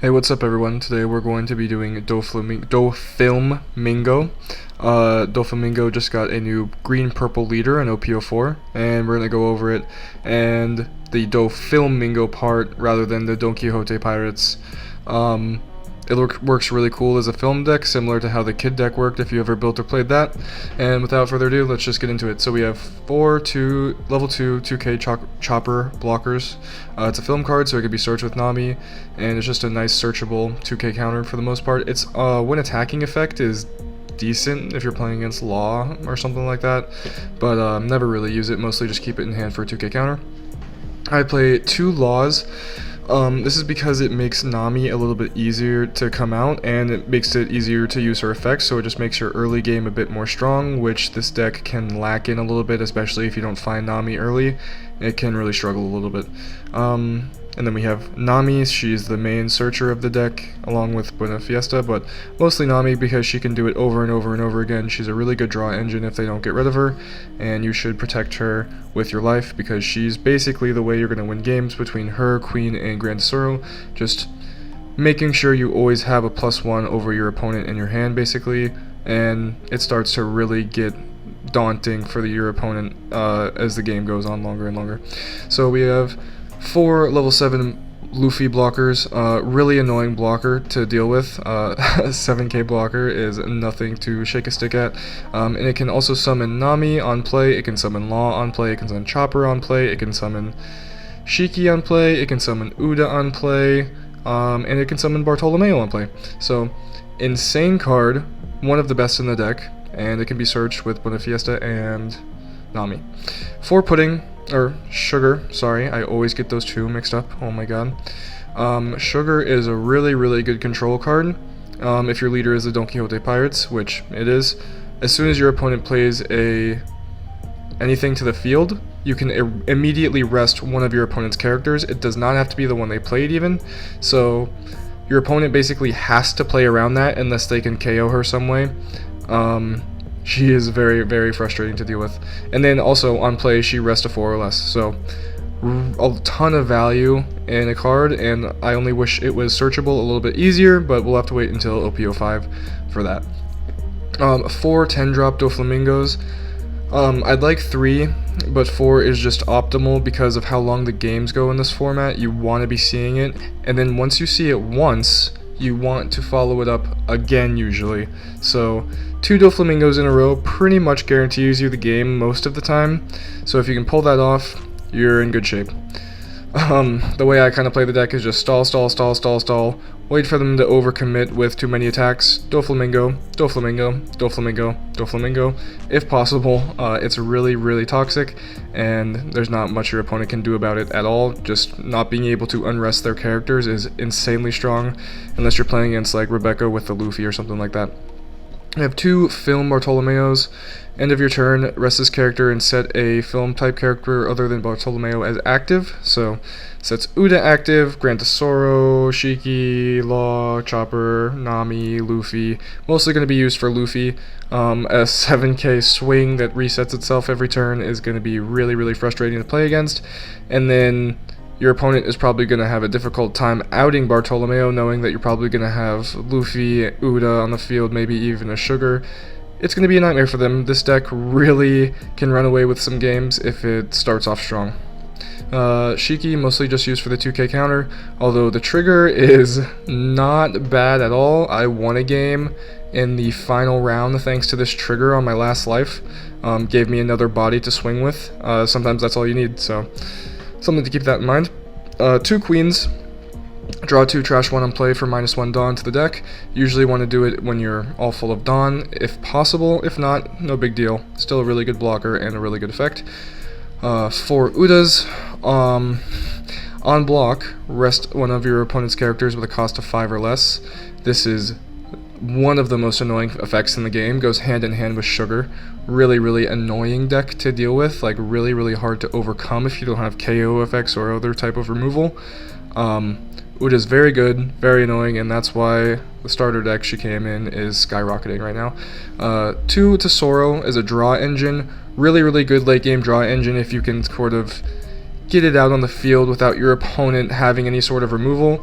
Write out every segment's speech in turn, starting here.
Hey, what's up, everyone? Today we're going to be doing Doflamingo. Doflamingo just got a new green-purple leader in OP04, and we're going to go over it and the Doflamingo part rather than the Don Quixote Pirates. It works really cool as a film deck, similar to how the Kid deck worked if you ever built or played that. And without further ado, let's just get into it. So we have level 2 2K chopper blockers. It's a film card, so it can be searched with Nami, and it's just a nice searchable 2K counter for the most part. Its when attacking effect is decent if you're playing against Law or something like that, but never really use it, mostly just keep it in hand for a 2K counter. I play 2 Laws. This is because it makes Nami a little bit easier to come out, and it makes it easier to use her effects, so it just makes your early game a bit more strong, which this deck can lack in a little bit, especially if you don't find Nami early. It can really struggle a little bit. And then we have Nami. She's the main searcher of the deck, along with Buena Fiesta, but mostly Nami because she can do it over and over and over again. She's a really good draw engine if they don't get rid of her, and you should protect her with your life because she's basically the way you're going to win games between her, Queen, and Grand Tesoro. Just making sure you always have a +1 over your opponent in your hand, basically, and it starts to really get daunting for your opponent as the game goes on longer and longer. So we have 4 level 7 Luffy blockers, really annoying blocker to deal with. 7k blocker is nothing to shake a stick at, and it can also summon Nami on play, it can summon Law on play, it can summon Chopper on play, it can summon Shiki on play, it can summon Uda on play, and it can summon Bartolomeo on play. So, insane card, one of the best in the deck, and it can be searched with Buena Fiesta and Nami. 4 Pudding, or Sugar, sorry, I always get those two mixed up, oh my god. Sugar is a really good control card, if your leader is the Don Quixote Pirates, which it is. As soon as your opponent plays anything to the field, you can immediately rest one of your opponent's characters. It does not have to be the one they played even, so your opponent basically has to play around that unless they can KO her some way. She is very frustrating to deal with. And then also on play, she rests a 4 or less. So a ton of value in a card, and I only wish it was searchable a little bit easier, but we'll have to wait until OP05 for that. 4 10-drop Doflamingos. I'd like 3, but 4 is just optimal because of how long the games go in this format. You want to be seeing it, and then once you see it once, you want to follow it up again usually. So 2 Doflamingos in a row pretty much guarantees you the game most of the time. So if you can pull that off, you're in good shape. The way I kind of play the deck is just stall, wait for them to overcommit with too many attacks, Doflamingo, Doflamingo. If possible, it's really toxic, and there's not much your opponent can do about it at all. Just not being able to unrest their characters is insanely strong, unless you're playing against like Rebecca with the Luffy or something like that. You have 2 film Bartolomeos. End of your turn, rest this character and set a film type character other than Bartolomeo as active. So sets Uda active, Grand Tesoro, Shiki, Law, Chopper, Nami, Luffy. Mostly going to be used for Luffy. A 7k swing that resets itself every turn is going to be really frustrating to play against. And then your opponent is probably going to have a difficult time outing Bartolomeo, knowing that you're probably going to have Luffy, Uda on the field, maybe even a Sugar. It's going to be a nightmare for them. This deck really can run away with some games if it starts off strong. Shiki, mostly just used for the 2k counter, although the trigger is not bad at all. I won a game in the final round thanks to this trigger on my last life. Gave me another body to swing with. Sometimes that's all you need, so something to keep that in mind. 2 Queens. Draw 2, trash 1 on play for -1 Dawn to the deck. Usually want to do it when you're all full of Dawn, if possible. If not, no big deal. Still a really good blocker and a really good effect. 4 Udas. On block, rest one of your opponent's characters with a cost of 5 or less. This is one of the most annoying effects in the game. Goes hand in hand with Sugar. Really annoying deck to deal with. Like really hard to overcome if you don't have KO effects or other type of removal. Uda's very good, very annoying, and that's why the starter deck she came in is skyrocketing right now. 2 Tesoro is a draw engine. Really good late game draw engine if you can sort of get it out on the field without your opponent having any sort of removal.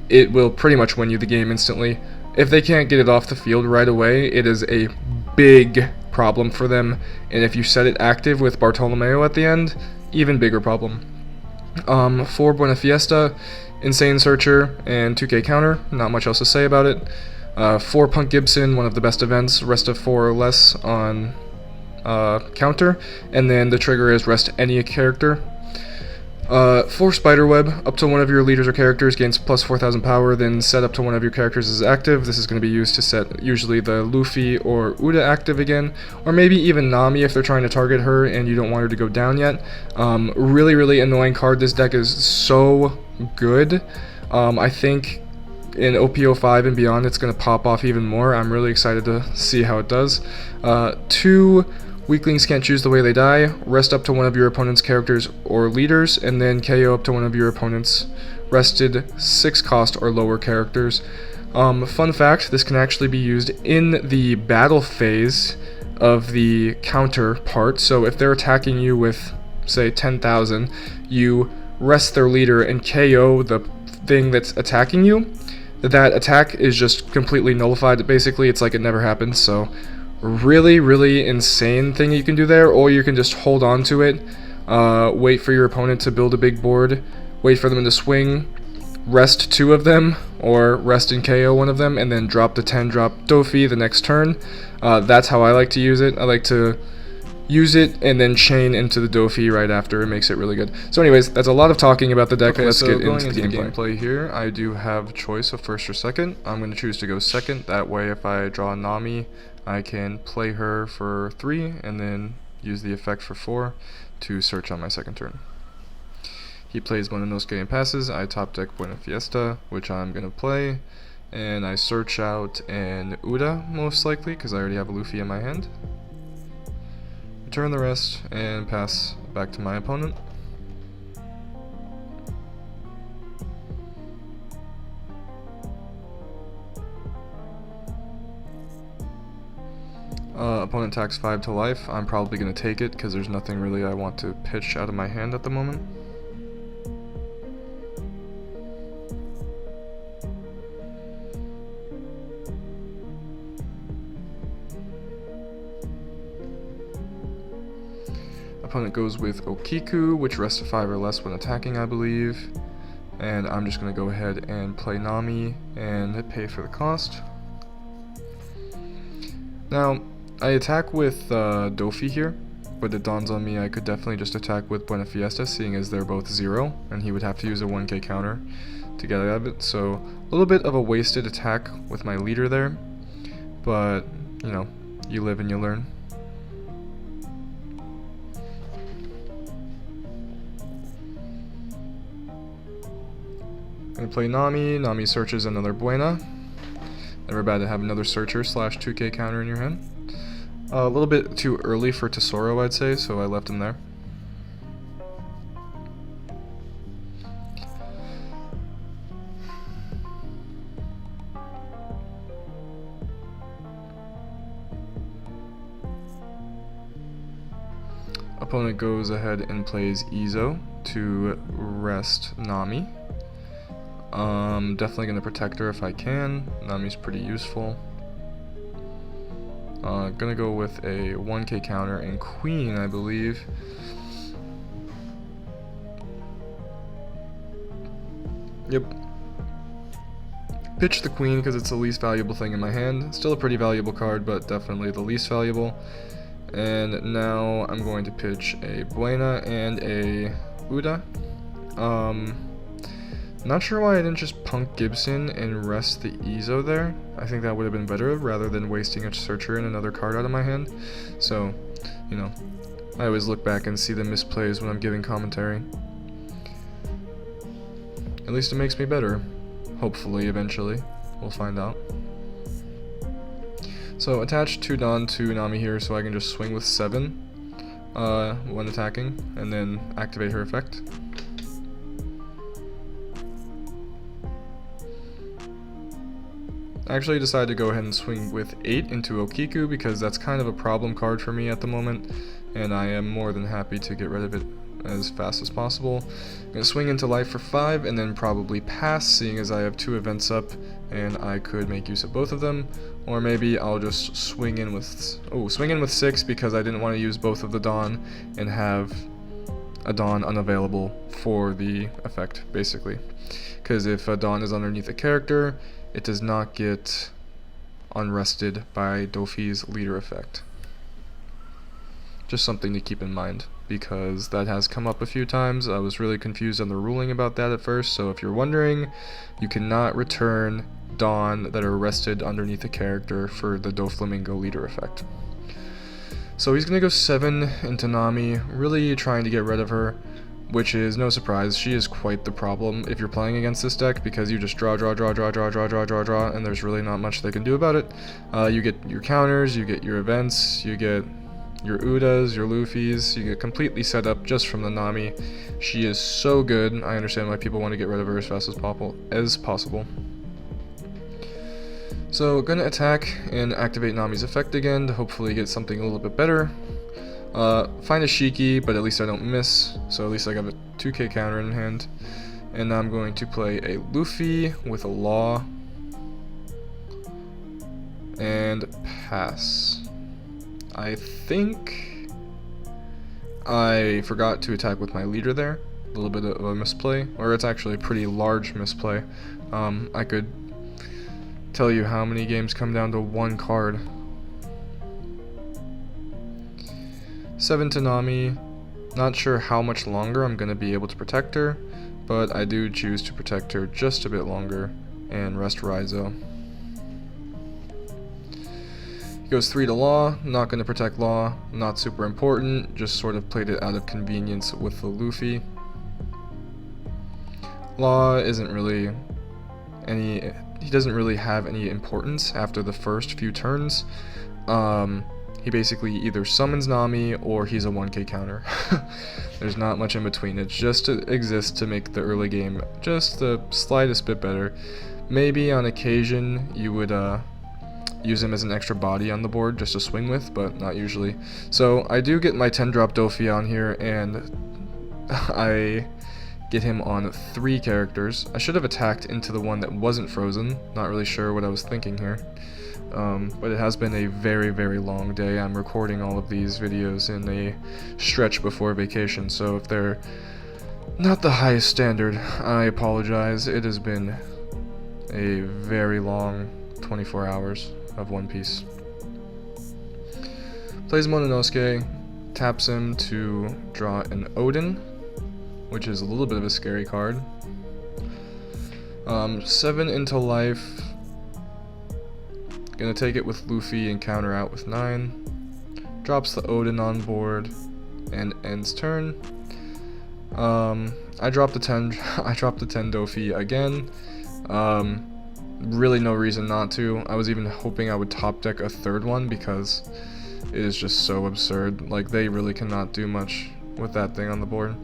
it will pretty much win you the game instantly. If they can't get it off the field right away, it is a big problem for them, and if you set it active with Bartolomeo at the end, even bigger problem. For Buena Fiesta, Insane Searcher and 2K Counter, not much else to say about it. For Punk Gibson, one of the best events, rest of 4 or less on counter, and then the trigger is rest any character. For Spiderweb, up to one of your leaders or characters gains plus 4,000 power, then set up to one of your characters is active. This is going to be used to set usually the Luffy or Uda active again, or maybe even Nami if they're trying to target her and you don't want her to go down yet. Really annoying card. This deck is so good. I think in OP05 and beyond it's going to pop off even more. I'm really excited to see how it does. 2 Weaklings can't choose the way they die. Rest up to one of your opponent's characters or leaders, and then KO up to one of your opponent's rested 6 cost or lower characters. Fun fact, this can actually be used in the battle phase of the counter part. So if they're attacking you with, say, 10,000, you rest their leader and KO the thing that's attacking you. That attack is just completely nullified. Basically, it's like it never happened. So really insane thing you can do there, or you can just hold on to it, wait for your opponent to build a big board, wait for them to swing, rest 2 of them, or rest and KO one of them, and then drop the 10-drop Dofi the next turn. That's how I like to use it. I like to use it and then chain into the Dofi right after. It makes it really good. So anyways, that's a lot of talking about the deck. Okay, let's get into the gameplay here. I do have choice of first or second. I'm going to choose to go second. That way if I draw Nami, I can play her for 3 and then use the effect for 4 to search on my second turn. He plays Mononosuke and passes. I top deck Buena Fiesta, which I'm going to play, and I search out an Uda most likely because I already have a Luffy in my hand. Return the rest and pass back to my opponent. Opponent attacks 5 to life. I'm probably going to take it because there's nothing really I want to pitch out of my hand at the moment. Opponent goes with Okiku, which rests to 5 or less when attacking, I believe. And I'm just going to go ahead and play Nami and pay for the cost. Now, I attack with Dofi here, but it dawns on me I could definitely just attack with Buena Fiesta, seeing as they're both 0, and he would have to use a 1k counter to get out of it. So, a little bit of a wasted attack with my leader there, but, you know, you live and you learn. I'm going to play Nami. Nami searches another Buena. Never bad to have another searcher / 2k counter in your hand. A little bit too early for Tesoro, I'd say, so I left him there. Opponent goes ahead and plays Izo to rest Nami. Definitely going to protect her if I can. Nami's pretty useful. Gonna go with a 1k counter and Queen, I believe. Yep. Pitch the Queen because it's the least valuable thing in my hand. Still a pretty valuable card, but definitely the least valuable. And now I'm going to pitch a Buena and a Uda. Not sure why I didn't just Punk Gibson and rest the Izo there. I think that would have been better rather than wasting a searcher and another card out of my hand. So, you know, I always look back and see the misplays when I'm giving commentary. At least it makes me better. Hopefully, eventually. We'll find out. So, attach 2 Dawn to Nami here so I can just swing with 7 when attacking, and then activate her effect. I actually decided to go ahead and swing with 8 into Okiku because that's kind of a problem card for me at the moment, and I am more than happy to get rid of it as fast as possible. I'm going to swing into life for 5 and then probably pass, seeing as I have 2 events up and I could make use of both of them. Or maybe I'll just swing in with 6 because I didn't want to use both of the Dawn and have a Dawn unavailable for the effect, basically. Because if a Dawn is underneath a character, it does not get unrested by Dofi's leader effect. Just something to keep in mind, because that has come up a few times. I was really confused on the ruling about that at first, so if you're wondering, you cannot return Dawn that are rested underneath a character for the Doflamingo leader effect. So he's going to go 7 into Nami, really trying to get rid of her, which is no surprise. She is quite the problem if you're playing against this deck, because you just draw, and there's really not much they can do about it. You get your counters, you get your events, you get your Udas, your Luffys, you get completely set up just from the Nami. She is so good. I understand why people want to get rid of her as fast as possible. So, gonna attack and activate Nami's effect again to hopefully get something a little bit better. Find a Shiki, but at least I don't miss, so at least I got a 2k counter in hand. And now I'm going to play a Luffy with a Law and pass. I think I forgot to attack with my leader there. A little bit of a misplay, or it's actually a pretty large misplay. I could tell you how many games come down to 1 card. 7 to Nami. Not sure how much longer I'm going to be able to protect her, but I do choose to protect her just a bit longer and rest Raizo. He goes 3 to Law. Not going to protect Law. Not super important. Just sort of played it out of convenience with the Luffy. Law isn't really any... He doesn't really have any importance after the first few turns. He basically either summons Nami or he's a 1k counter. There's not much in between. It's just to exist to make the early game just the slightest bit better. Maybe on occasion you would use him as an extra body on the board just to swing with, but not usually. So I do get my 10-drop Dofi on here, and I get him on 3 characters. I should have attacked into the one that wasn't frozen. Not really sure what I was thinking here. But it has been a very, very long day. I'm recording all of these videos in a stretch before vacation, so if they're not the highest standard, I apologize. It has been a very long 24 hours of One Piece. Plays Mononosuke, taps him to draw an Odin, which is a little bit of a scary card. 7 into life. Gonna take it with Luffy and counter out with 9. Drops the Odin on board and ends turn. I dropped the 10. I dropped the 10 Dofi again. Really no reason not to. I was even hoping I would top deck a 3rd one because it is just so absurd. Like, they really cannot do much with that thing on the board.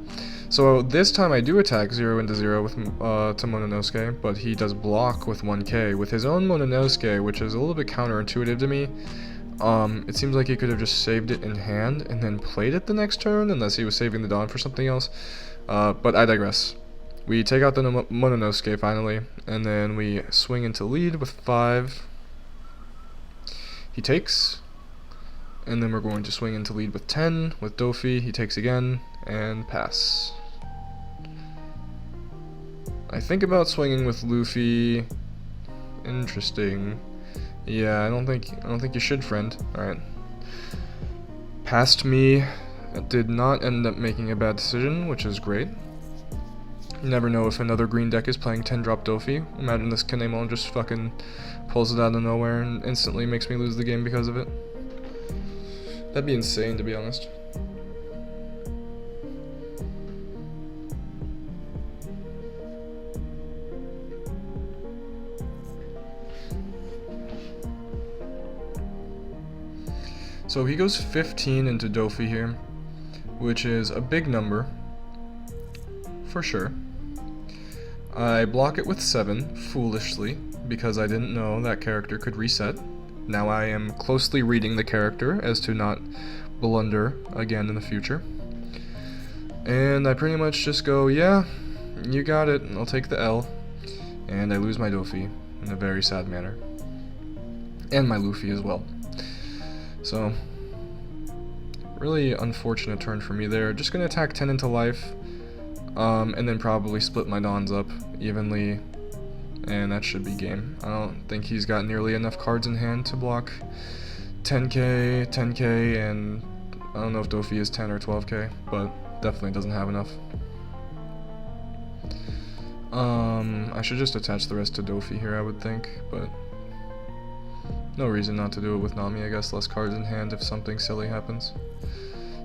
So this time I do attack 0 into 0 with to Mononosuke, but he does block with 1k with his own Mononosuke, which is a little bit counterintuitive to me. It seems like he could have just saved it in hand and then played it the next turn, unless he was saving the Dawn for something else. But I digress. We take out the Mononosuke finally, and then we swing into lead with 5. He takes, and then we're going to swing into lead with 10 with Dofi. He takes again, and pass. I think about swinging with Luffy. Interesting. Yeah, I don't think you should, friend. Alright. Passed me. It did not end up making a bad decision, which is great. You never know if another green deck is playing 10-drop Dofi. Imagine this Kinemon just fucking pulls it out of nowhere and instantly makes me lose the game because of it. That'd be insane, to be honest. So he goes 15 into Dofi here, which is a big number, for sure. I block it with 7, foolishly, because I didn't know that character could reset. Now I am closely reading the character as to not blunder again in the future. And I pretty much just go, yeah, you got it, I'll take the L. And I lose my Dofi in a very sad manner. And my Luffy as well. So, really unfortunate turn for me there. Just gonna attack 10 into life, and then probably split my Dons up evenly, and that should be game. I don't think he's got nearly enough cards in hand to block 10k, 10k, and I don't know if Dofi is 10 or 12k, but definitely doesn't have enough. I should just attach the rest to Dofi here, I would think, but no reason not to do it with Nami, I guess. Less cards in hand if something silly happens.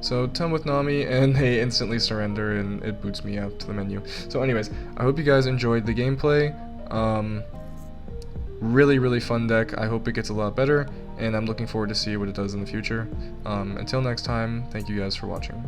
So 10 with Nami, and they instantly surrender, and it boots me out to the menu. So anyways, I hope you guys enjoyed the gameplay. Really fun deck. I hope it gets a lot better, and I'm looking forward to see what it does in the future. Until next time, thank you guys for watching.